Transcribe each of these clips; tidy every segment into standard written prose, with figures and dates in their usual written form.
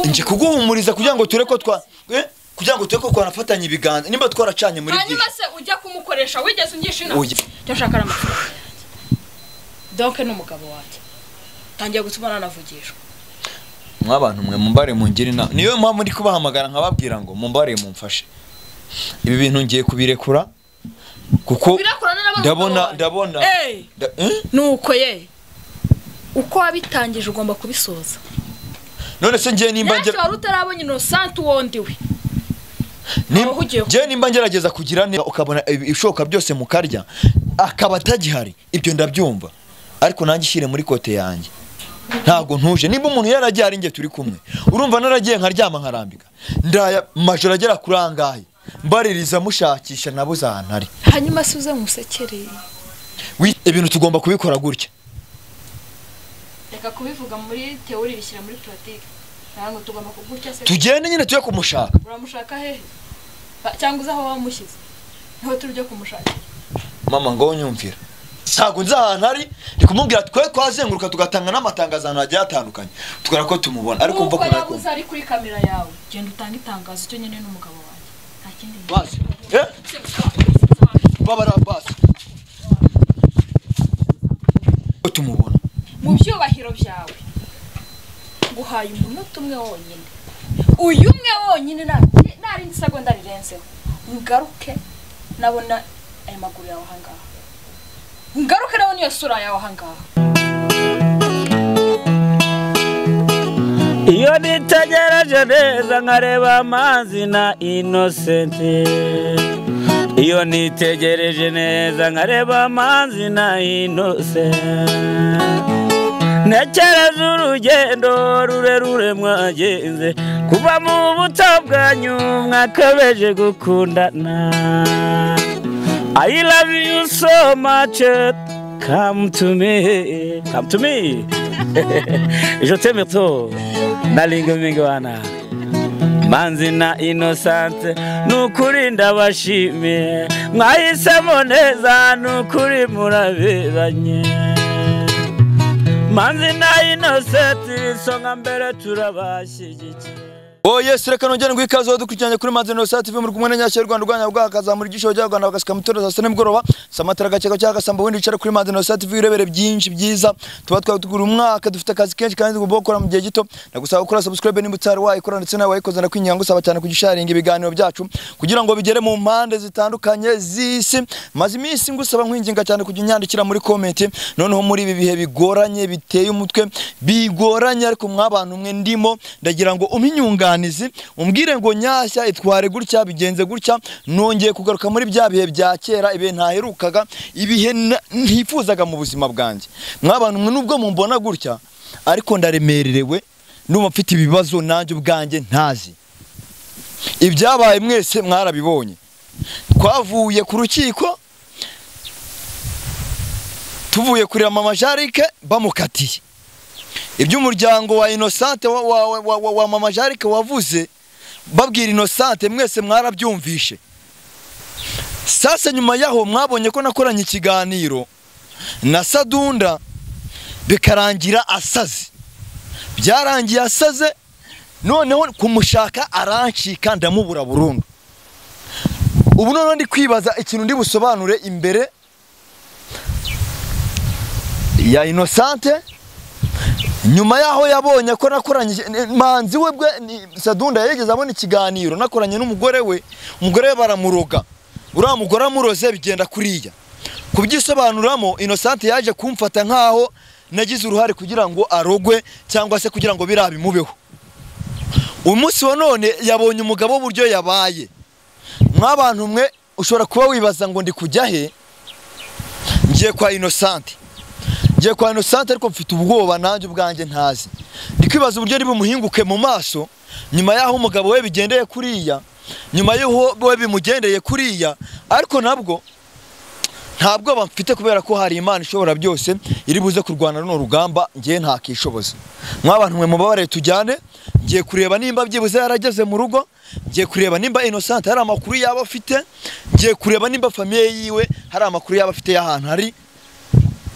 nje kuguhumuriza kugira ngo tureko kugira ngo tureko kwanafatanya ibiganza nimba twaracanye muri hanyuma se ujya kumukoresha wigeze ungisha inama cyo shaka amafaranga donc n'umugabo wacu tangiye gutuma navugishwa mwabantu mwe mumbare mungire inama niyo mpamvu ndi kubahamagara nkababwira ngo mumbare mumfashe ibi bintu ngiye kubirekura kuko ndabona nuko ye uko wabitangije ugomba kubisoza none se ngiye nimba ngiye wari utarabonye Innocent wondiwe ngiye nimba ngerageza kugira neza ukabona ibishoka byose mukarya akaba atagihari ibyo ndabyumva ariko nanjye shire muri kote yanjye ntago ntuje nimba umuntu yaragiye ari nge turi kumwe urumva naragiye nkaryama nkarambika ndaya majoro agera kurangaye mbaririza mushakisha nabo zantari hanyuma suze musekereye ibintu tugomba kubikora gutya reka kubivuga muri teori bishyira muri pratique ntango tugomba kugutya se tugende nyine tuye kumushaka uramushaka hehe cyangwa uzaho wamushyize niho turyo kumushaka mama ngo nyumvira ntago nzi ahantu ari ndikumubwira twe twazenguruka tugatanga n'amatangazo ahantu hagiye atandukanye tukora ko tumubona ariko mva ko yabuze ari kuri kamera yawe genda utanga itangazo cyo nyene n'umugabo wanjye nta kindi basi babara basi tumubona mu byubahiro byawe guhaye umunota umwe wonyine uyu umwe wonyine nari seconda rirenzeho ugaruke nabona aya maguru yawe hangaha ngaruke nawe niyo sura yawe hangaha iyo nitegereje neza nkareba amazi na Innocent iyo nitegereje neza nkareba amazi na Innocent nekereza urugendo rurerure mwagenze kuva mu buto bwanyu mwakabeje gukundana I love you so much. Come to me. Come to me. Je t'aime trop. Nalinga mingwana. Manzi na Innocent. Nukuri ndabashimiye. Mwahisemo neza nukuri muraberanye. Manzi na Innocent songa mbere turabashyigikiye. Oh yes, reka nongera ngwikazo dukurikiranye kuri Manzi Innocent TV muri kumwe na Nyashya Rwanda Rwanya bwakaza muri gisho cya Rwanda bagasika mutoro za sene mugoroba samatara gaceka cyaka samba windi cyara kuri Manzi Innocent TV urebere byinshi byiza tuba twagura umwaka dufite akazi kenshi kandi tugomba gukora mu gihe gito ndagusaba gukora subscribe nimba utari wayikora ndetse nawe wayikoza nakwinyanga gusaba cyane kugisharinga ibiganiro byacu kugira ngo bigere mu mpande zitandukanye z'isi maze iminsi ngusaba nkwinginga cyane kujya nyandikira muri comment noneho muri ibi bihe bigoranye biteye umutwe bigoranye ariko mwabantu mwe ndimo ndagira ngo uminyunga umbwire ngo Nyashya itware gutya bigenze gutya nongeye kugaruka muri bya bihe bya kera ibe ntaherukaga ibihe ntifuzaga mu buzima bwanjye mwabantu mwe nubwo mumbona gutya ariko ndaremererewe numva mfite ibibazo nanjye ubwanjye ntazi ibyabaye mwese mwarabibonye twavuye ku rukiko tuvuye kuri Mama Jarike bamukatiye iby'umuryango wa Innocent wa Mama Jarike wavuze babwira Innocent mwese mwarabyumvishe sasa nyuma yaho mwabonye ko nakoranye ikiganiro na Sadunda bikarangira asaze byarangiye asaze noneho kumushaka arancika ndamubura burundu ubu none ndi kwibaza ikintu ndi busobanure imbere ya Innocent nyuma yaho yabonye ko nakoranye Manzi we bwe Sadunda yegeze abona ikiganiro nakoranye n'umugore we baramuroga uramugora muroze bigenda kuriya kubyisobanuramo Innocent yaje kumfata nkaho nagize uruhare kugira ngo arogwe cyangwa se kugira ngo birabimubeho umunsi wa none yabonye umugabo buryo yabaye mwabantu mwe ushobora kuba wibaza ngo ndi kujya he ngiye kwa Innocent ariko mfite ubwoba nanjye ubwanjye ntazi ndikwibaza uburyo ari bumuhinguke mu maso nyuma yaho umugabo we bigendeye kuriya nyuma yaho we bimugendeye kuriya ariko nabwo ntabwo bamfite kubera ko hari Imana ishobora byose iri buze kurwana no rugamba ngiye ntakishoboza mwabantu mwe mubabare tujyane ngiye kureba nimba byibuze yarageze mu rugo ngiye kureba nimba Innocent hari amakuru yaba afite ngiye kureba nimba famille yiwe hari amakuru yaba afite y'ahantu hari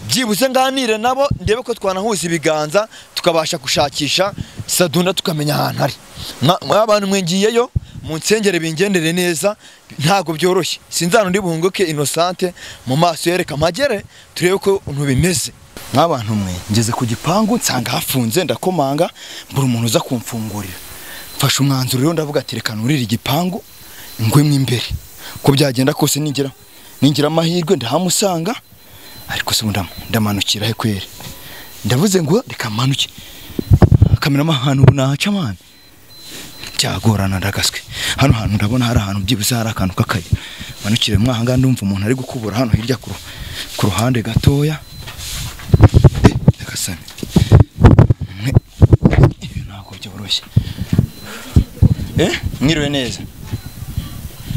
byibuze nganire nabo ndebe ko twanahuza ibiganza tukabasha gushakisha Sadunda tukamenya ahantu ari. Abantu mwengiyeyo mu nsengere bingendere neza ntago byoroshye. Sinzano ndi buhunguke Innocente mu maso yereka magere turebe ko bimeze. Nk'abantu mwe ngeze ku gipangu nsanga hafunze ndakomanga mbura umuntu uza kumfungurira. Mfashe umwanzuro rero ndavuga ati reka nurire igipangu ngwemwe imbere. Ko byagenda kose ningira amahirwe ndahamusanga ariko se ndamanukira he kwere. Ndavuze ngo reka manuke. Kamera mahanu nahaca man. Cyagorana ndagaswe. Hano hantu ndabona hari ahantu byibuze hari akantu kakaye. Manukire mwahanga ndumva umuntu ari gukubura hano hirya ku ruhande gatoya. Ndakasane. Nako byoroshye. Mwiriwe neza.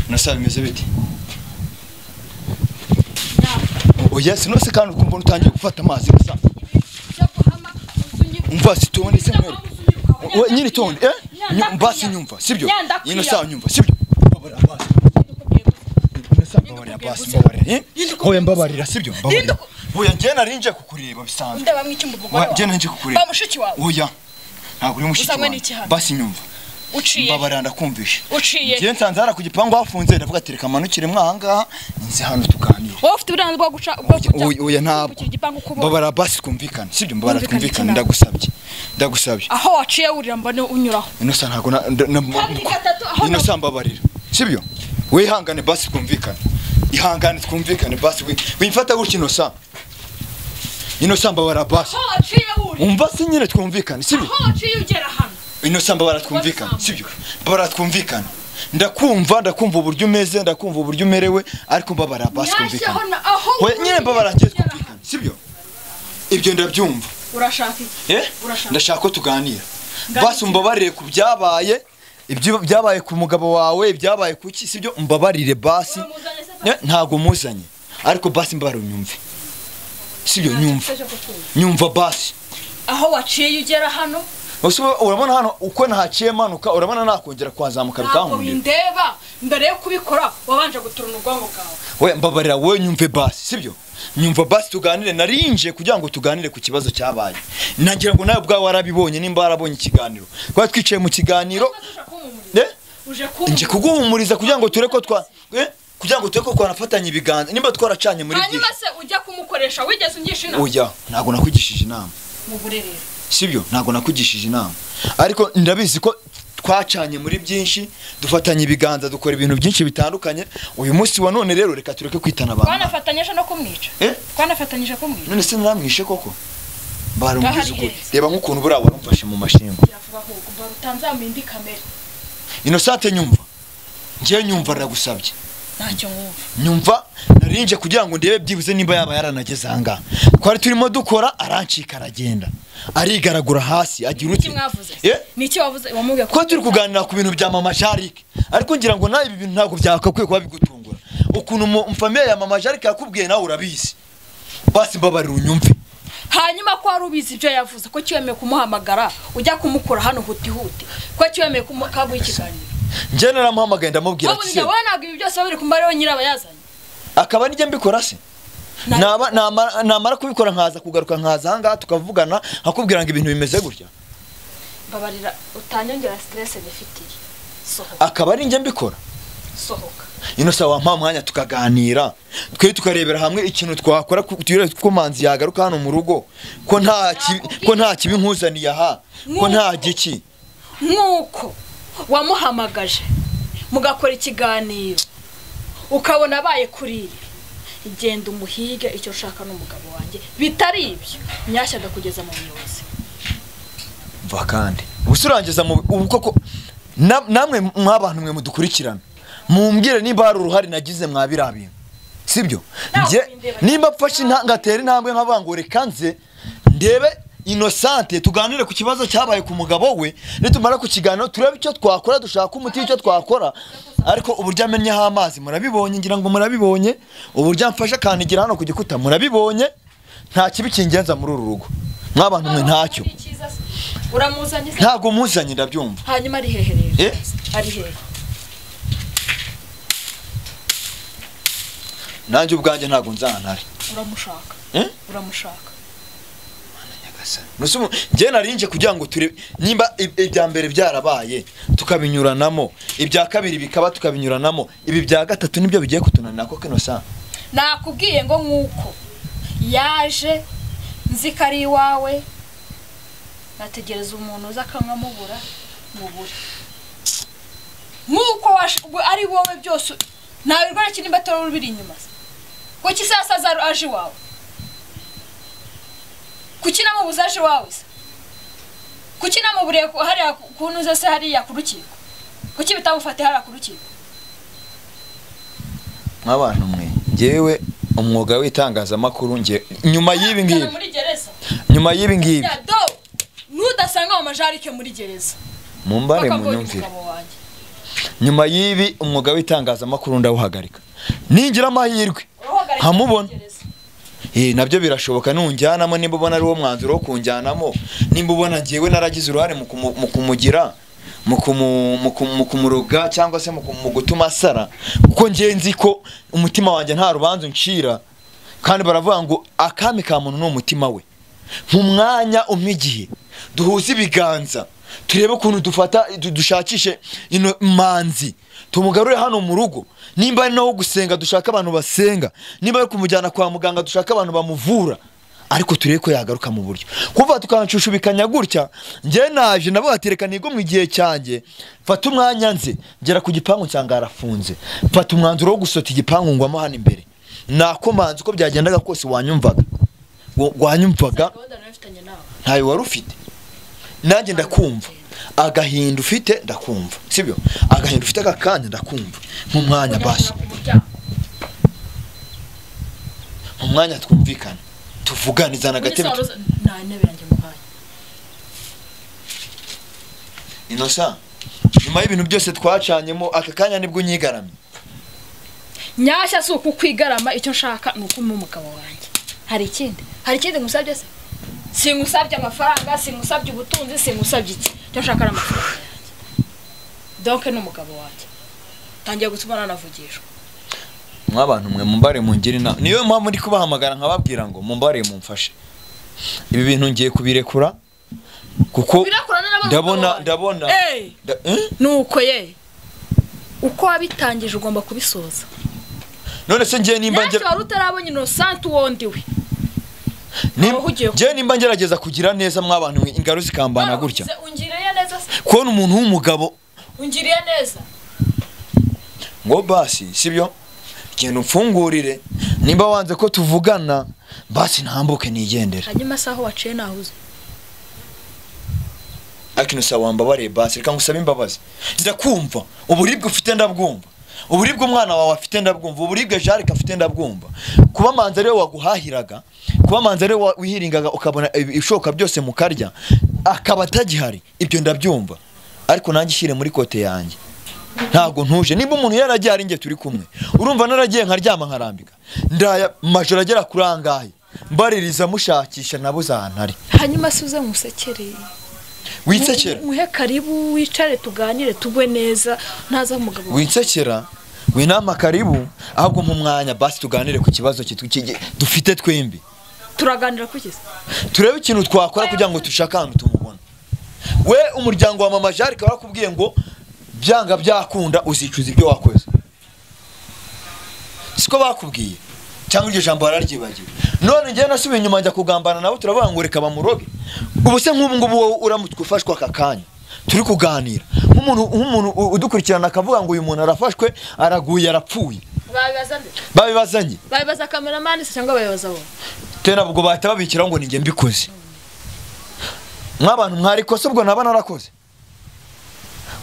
Nasaba bimeze bite? Oya sinose kandi ukumva utangiye gufata amazi gusa. Umva sitonde se mwere. Nyiri tonde mbasi nyumva sibyo? Yino sawa nyumva sibyo? Babara basi. Babara basi babara. Hoya mbabarira sibyo? Mbabarira. Hoya nje narinje kukureba bisanzwe. Ndaba mw'ikimbu bugoro. Nje nanje kukureba. Ba mushiki wawe. Oya. Ntabwo uri mushiki wawe. Basi nyumva. Uciye. Mbabarira ndakumvisha. Uciye. Nje nsanze hari ku gipangu hafunze ndavuga ati reka manukire mwahanga nzi hano tuganira. Wowe ufite uburenganzira bwo guca oya ntabwo. Mbabara basi twumvikana sibyo? Mbabara twumvikana ndagusabye. Aho waciye urira mbone unyuraho. Innocent ntago Innocent mbabarira sibyo? Wihangane basi twumvikana. Ihangane twumvikane basi wimfata gutya Innocent mbabara basi. Aho waciye urira. Umva se nyine twumvikane sibyo? Aho waciye ugera hano. Innocent mbabara twumvikana sibyo? Mbabara twumvikana. Ndakumva uburyo umeze ndakumva uburyo umerewe ariko mbabara basi twumvikana. We nyine mbabara ngiye twumvikana sibyo? Ibyo ndabyumva. Urashaka iki? Ndashaka ko tuganira. Basi umbabarire ku byabaye ibyo byabaye ku mugabo wawe byabaye kuki sibyo? Umbabarire basi. Ntago muzanye ariko basi mbabara unyumve sibyo? Nyumva basi. Aho waciye ugera hano urabona hano uko nahaciye manuka urabona nakongera kwazamuka bikankundira. Ndeba mbere yo kubikora wabanje guturuna ubwongo bwawe. We mbabarira we nyumve basi sibyo? Nyumva basi tuganire narinje kugira ngo tuganire ku kibazo cyabaye. Nagira ngo nawe bwa warabibonye nimba warabonye ikiganiro. Kwa twicaye mu kiganiro nje kuguhumuriza kugira ngo tureko kugira ngo tureko twanafatanya ibiganza nimba twaracanye muri byinshi. Hanyuma se ujya kumukoresha wigeze ungisha inama? Oya ntago nakugishije inama. Mu burerere. Sibyo ntago nakugishije inama. Ariko ndabizi ko twacanye muri byinshi dufatanya ibiganza dukora ibintu byinshi bitandukanye. Uyu munsi wa none rero reka tureke kwitana abantu. Twanafatanyije no kumwica. Twanafatanyije kumwica. None se namwishe koko? Barumvize uko. Reba nk'ukuntu bura warumfashe mu mashingo. Yavuga ko utanzamindi kamera. Innocent nyumva. Ngiye nyumva ragusabye. Ntacyo nyumva narinje kugira ngo ndebe byibuze nimba yaba yaranageze hanga. Kwari turimo dukora arancika aragenda. Arigaragura hasi agira uti. Niki wavuze wamubwiye ko turi kuganira ku bintu bya mama Jarike. Ariko ngira ngo nawe ibi bintu ntago byakakwiye kuba bigutungura. Ukuntu umfamiye ya mama Jarike yakubwiye nawe urabizi. Basi mbabarira unyumve. Hanyuma ko arubizi ibyo yavuze ko cyemeye kumuhamagara ujya kumukora hano huti ko cyemeye kumukabuye ikiganiro. Nje naramuhamagaye ndamubwira ati se wowe ntabwo ibi byose biri kumbare nyirabayazanye. Akaba nijye mbikora se namara kubikora nkaza kugaruka nkaza hanga tukavugana akubwira ngo ibintu bimeze gutya. Babarira utanyongera stress nifitiye. Akaba ari nje mbikora. Sohoka. Innocent wampa mwanya tukaganira twe tukarebera hamwe ikintu twakora ko manzi yagaruka hano mu rugo ko nta kibi nkuzaniye aha ko nta giki nkuko wamuhamagaje mugakora ikiganiro ukabona abaye kuri igenda umuhige icyo ushaka n'umugabo wanjye bitari ibyo nyashya ndakugeza mu buyobozi. Mva kandi ubusurangiza mu ubukoko namwe mwabantu mwe mudukurikirana mumbwire niba hari uruhari nagize mwabira bintu sibyo? Nje nimba pfashi ngatera intambwe nkavuga ngo reka nze ndebe Innocent tuganire ku kibazo cyabaye ku mugabo we nitumara ku kiganiro turebe icyo twakora dushaka umuti icyo twakora. Ariko uburyo amenya ha amazi murabibonye ngira ngo murabibonye uburyo amfasha kanigira hano ku gikuta murabibonye nta kibi kingenza muri uru rugo mwabantu mwe ntacyo. Uramuzanye ntago muzanye ndabyumva. Hanyuma ari hehe ari hehe? Nanjye ubwanjye ntago nzantare. Uramushaka? Uramushaka? nusumu nge narinje kugira ngo turi nimba ibya mbere byarabaye tukabinyuranamo ibya kabiri bikaba tukabinyuranamo ibi bya gatatu nibyo bigiye kutunanira ko Innocent nakubwiye ngo nkuko yaje nzikari wawe nategereza umuntu uza akamwamubura mubura nkuko ari wowe byose nawe rwara kindi batoro rubiri inyuma kuki sasa za aje wawe kuki namubuza aje wawe kuki namuburiye hari kunuza se hari yakurukiko kuki bitamufate hari akurukiko nk'abantu mwe ngewe umwuga w'itangazamakuru nge nyuma y'ibi ngibi nyuma y'ibi ngibi nudasanga mu majarike muri gereza mumbare munyumvire nyuma y'ibi umwuga w'itangazamakuru ndawuhagarika ningira amahirwe nkamubona nabyo birashoboka nunjyanamo nimba ubona ari wo mwanzuro wo kunjyanamo nimba ubona ngewe naragize uruhare mu kumugira mu kumuruga cyangwa se mu gutuma asara kuko ngenzi ko umutima wanjye nta rubanza uncira kandi baravuga ngo akami ka muntu n'umutima we nk'umwanya umwigihe duhuze ibiganza turebe ukuntu dushakishe ino manzi tumugarure hano mu rugo nimba ari naho gusenga dushaka abantu basenga nimba ari kumujyana kwa muganga dushaka abantu bamuvura ariko turebe ko yagaruka mu buryo kuva tukancushubikanya gutya nge naje nabo atereka nigo mu gihe cyanjye fata umwanya nze ngera ku gipangu cyanga arafunze fata umwanzuro wo gusota igipangu ngwamo hano imbere nakomanze uko byagendaga kose wanyumvaga ntayo wari ufite nanjye ndakumva agahinda ufite ndakumva sibyo agahinda ufite akakanya ndakumva mu mwanya basi mu mwanya twumvikana tuvuganizana gatebe nta ntebe yanjye muhaye Innocent nyuma y'ibintu byose twacanyemo aka kanya nibwo nyigaramye nyashya si ukukwigarama icyo nshaka ni uko umugabo wanjye hari ikindi ngusabye se singusabye amafaranga singusabye ubutunzi singusabye iki cyo nshaka n'amafaranga yanjye donc n'umugabo wanjye tangiye gutuma nanavugishwa mwabantu mwe mumbare mungire na niyo mpamvu ndi kubahamagara nkababwira ngo mumbare mumfashe ibi bintu ngiye kubirekura kuko ndabona nuko ye uko wabitangije ugomba kubisoza none se ngiye nimba ngiye wari utarabonye Innocent wondiwe ngiye nimba ngerageza kugira neza mwabantu ingaro zikambana gutya ungiriye neza kubona umuntu w'umugabo ungiriye neza ngo basi sibyo genda umfungurire nimba wanze ko tuvugana basi ntambuke nigendera hanyuma saho waciye nahuze akino sawamba bare basi reka ngusaba imbabazi ndakumva uburibwe ufite ndabwumva uburibwe umwana wawe afite ndabwumva uburibwe Jarika afite ndabwumva kuba manza rero waguhahiraga kuba manza rero wihiringaga ukabona ibishoka byose mukarya akaba atagihari ibyo ndabyumva ariko nanjye shire muri kote yanjye ntago ntuje nimba umuntu yaragiye ari nge turi kumwe urumva naragiye nkaryama nkarambika ndaya majoro agera kurangaye mbaririza mushakisha nabo zantari hanyuma suze musekereye winsekera muhe karibu wicare tuganire tugwe neza ntaza umugabo winsekera winama karibu ahubwo mu mwanya basi tuganire ku kibazo dufite twembi turaganira kukiza turebe ikintu twakora kugira ngo tushaka ahantu tumubona we umuryango wa mama Jarika barakubwiye ngo byanga byakunda uzicuza ibyo wakoze siko bakubwiye cyangwa iryo jambo bararyibagiwe none ngiye nasubiye inyuma njya kugambana nabo turavuga ngo reka bamuroge ubu se nk'ubu ngubu uramutse ufashwe aka kanya turi kuganira nk'umuntu udukurikirana akavuga ngo uyu muntu arafashwe araguye arapfuye babibaza cameraman se cyangwa babibaza bo tena ubwo bahita babikira ngo ninge mbikoze mwabantu mwari koso ubwo naba narakoze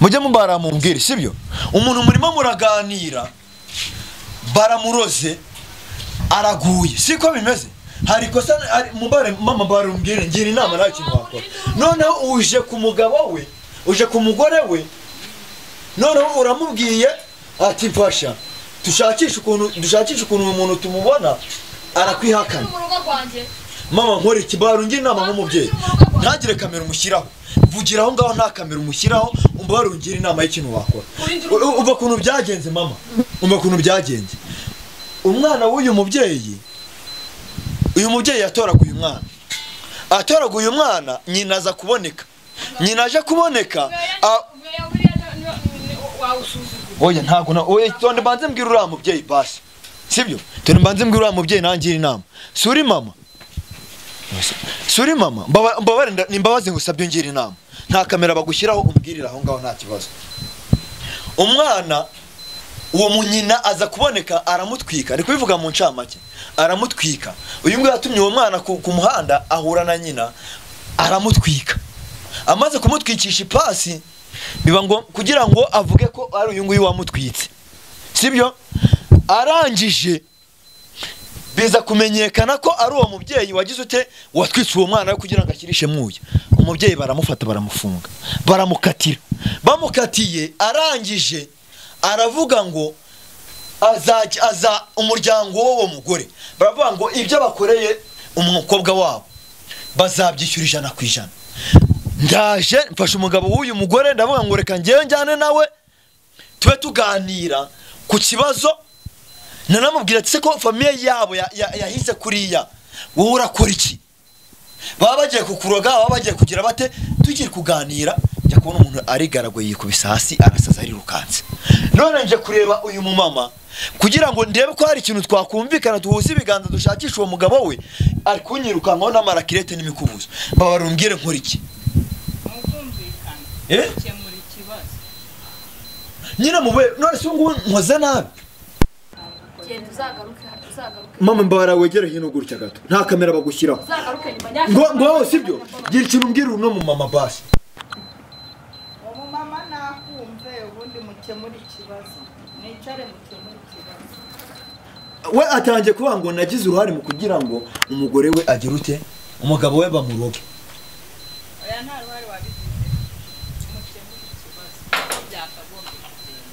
mujye mubara mumbwire sibyo umuntu murimo muraganira baramuroze araguye siko bimeze hari kosa mubare mama barumbwire ngira inama nta kintu wakora noneho uje ku mugabo we uje ku mugore we noneho uramubwiye ati mfasha dushakisha ukuntu umuntu tumubona arakwihakana mama nkore kibaru ngira inama nk'umubyeyi ntagire kamera umushyiraho vugiraho ngaho nta kamera umushyiraho umbarungira inama y'ikintu wakora uva kuntu byagenze mama umva kuntu byagenze umwana w'uyu mubyeyi yatoraguye umwana atoraguye umwana nyina aza kuboneka, nyina aje kuboneka oya ntago na oya tonde banze mbwira uriya mubyeyi basi sibyo, tonde banze mbwira uriya mubyeyi nangira inama. Suri mama mbabare nimbabaze ngusabye ngira inama, nta kamera bagushyiraho umbwirira aho ngaho nta kibazo. Umwana uwo munyina aza kuboneka aramutwika, ari kubivuga mu ncamake, aramutwika. Uyu nguyu yatumye uwo mwana ku muhanda ahura na nyina aramutwika. Amaze kumutwikisha ipasi biba ngo kugira ngo avuge ko ari uyu nguyu wamutwitse sibyo, arangije biza kumenyekana ko ari uwo mubyeyi wagize ute watwitse uwo mwana kugira ngo ashyirishe muya. Umubyeyi baramufata baramufunga baramukatira, bamukatiye arangije aravuga ngo aza umuryango w'uwo mugore baravuga ngo ibyo bakoreye umukobwa wabo bazabyishyura 100%. Ndaje mfashe umugabo w'uyu mugore ndavuga ngo reka ngewe njyane nawe tube tuganira ku kibazo, nanamubwira ati se ko famiye yabo yahise kuriya wowe urakora iki, baba bagiye kukuroga baba bagiye kugira bate. Tugiye kuganira njya kubona umuntu arigaragoye yikubisa hasi arasaza ari rukanze. None nje kureba uyu mumama kugira ngo ndebe ko hari ikintu twakumvikana tuhuze ibiganza dushakisha uwo mugabo we, ari kunyirukankaho n'amarakirete n'imikubuzo. Baba rumbwire nkora iki Kemura ikibazo. Nyina mube none se ngo nkoze nabi. Genda uzagaruke. Mama mbara wegera hino gutya gato. Nta kamera bagushyiraho. Uzagaruke nyuma ngo sibyo. Gira ikintu mbwira uno mu mama basi. Uwo mama nakumve ubundi mukemura ikibazo. Nicare mukemura ikibazo. We atangiye kuvuga ngo nagize uruhare mu kugira ngo umugore we agire ute umugabo we bamuroge. Oya nta ruhare wabigize. Mukemura ikibazo. Byakagomba kugenda.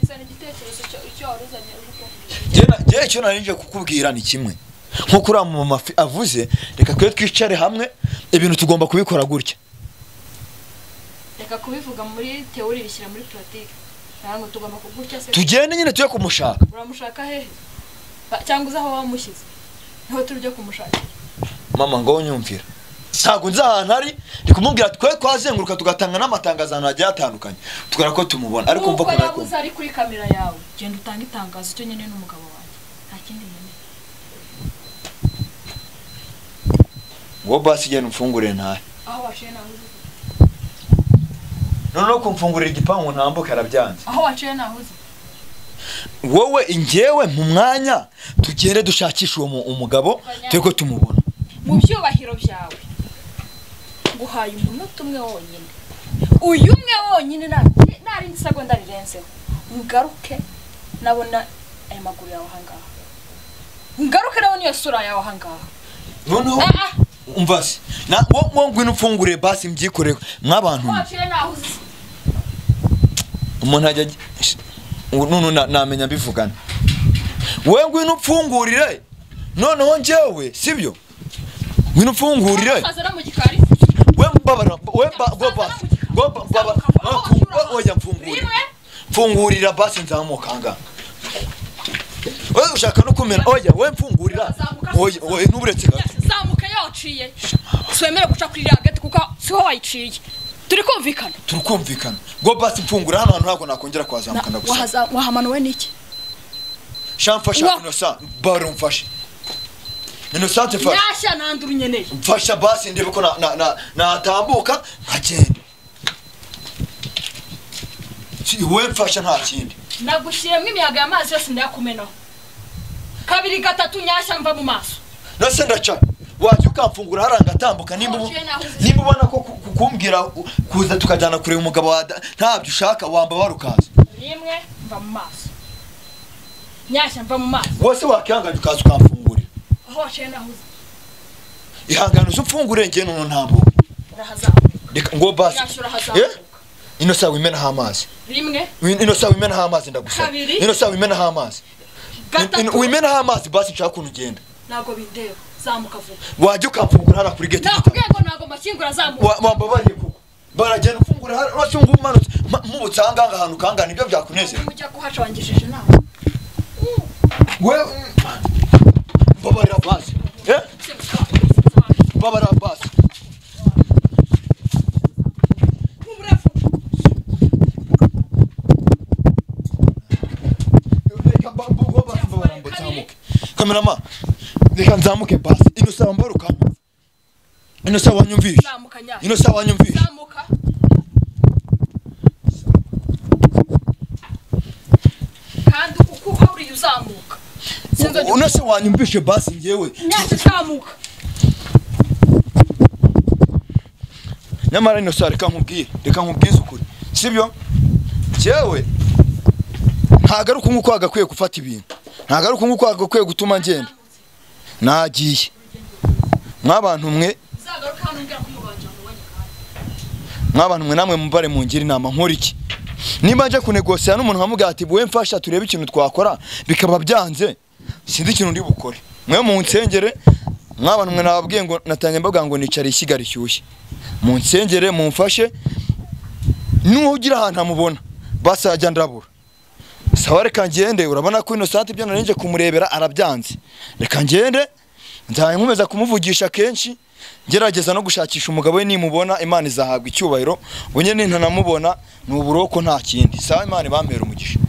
Isa n'igitekerezo cyo waruzanye Jye cyo narinje kukubwira ni kimwe. Nko kuri mama avuze reka kwe twicare hamwe ibintu tugomba kubikora gutya. Reka kubivuga muri theory bishyira muri pratique. Ntango tugomba kugutya se. Tugende nyine tuye kumushaka. Uramushaka hehe? Cyangwa uzaho wamushyize. Niho turujya kumushaka. Mama ngo nyumvira. Ntago nzi ahantu ari ndikumubwira twe twazenguruka tugatanga n'amatangazo ahantu hagiye atandukanye tukora ko tumubona ariko mva ko yabuze ari kuri kamera yawe genda utanga itangazo cyo nyene n'umugabo wanjye nta kindi nyene ngo basi genda umfungure ntahe aho waciye naho uzi none ko mfungurira igipangu ntambuka arabyanze aho waciye naho uzi wowe ingewe mu mwanya tugere dushakisha uwo umugabo twego tumubona mu byubahiro byawe guhaye umunota umwe wonyine uyu umwe wonyine nari nsegonda rirenzeho ugaruke nabona aya maguru yawe hangaha ngaruke nabona iyo sura yawe hangaha noneho umvase na wo ngwino ufungure basi mbyikoreko mwabantu umuntu ajya none namenya bivugana we ngwino ufungurire noneho njyewe sibyo ngwino ufungurire we mbabara we baba oya mfungurira mfungurira basi nzamukanga we ushaka no kumena oya we mfungurira oya nuburetse gato zamuka yaciye swemere guca kuri ragati kuko siho wayiciye turikumvikana ngo basi mfungura hano ntabwo nakongera kwazamuka ndagusa wahamanuwe niki shamfasha inosa baro mfashe Innocent fasha yashya nanduru nyeneye mfasha basi ndebe ko natambuka nkagenda we mfasha nta kindi nagushiremo imiyaga y'amazi yose ndakumenaho kabiri gatatu nyashya mva mu maso nase ndaca waje ukamfungura haranga atambuka nimba ubona ko kukumbwira kuza tukajyana kureba umugabo wa ntabyo ushaka wamba barukaza rimwe mva mu maso nyashya mva mu maso wose wakihanganye ukaza ukamfungurira aho waciye nahuze ihangane uzufungure ngiye none ntambo urahazamuka ngo basi Innocent wimenaho amazi rimwe Innocent wimenaho amazi ndagusaba Innocent wimenaho amazi wimenaho amazi basi nshaka kuntu ugenda nago bindeba zamuka vuba waje ukamfungura hara kuri gate nakubwiye ngo nago makingura zamuka wambabariye kuko baragenda ufungura hara urashunga umanutse mubutanga ahantu kangana ibyo byakunezera mujya kuhaca wangishije nawe we mbabarira basi babara basi kamerama reka nzamuke basi ino sawa mbaruka ino sawa wanyumvisha ino sawa wanyumvisha kandi uko uri uzamuka ino se wanyumvishe basi ngewe nyazamuka nyamara ino sawa reka nkubwize ukuri sibyo jewe ntagaruka nkuko agakwiye gufata ibintu ntagaruka nkuko agakwiye gutuma ngenda nagiye mwabantu mwe namwe mubare mungira inama nkora iki nimba nje kunegosya n'umuntu nkamuga ati buwe mfasha turebe ikintu twakora bikaba byanze sindi ikintu ndi bukore mwe mu nsengere mwabantu mwe nababwiye ngo natanye mbaga ngo nicare ishyiga rishyushye mu nsengere mumfashe nugira ahantu amubona basajya ndabura sawa reka ngende urabona ko Innocent ibyo narinje kumurebera arabyanze reka ngende nzaye nkomeza kumuvugisha kenshi gerageza no gushakisha umugabo we nimubona Imana izahagwa icyubahiro bunye nintanamubona n'uburoko nta kindi sawa Imana bampera umugisha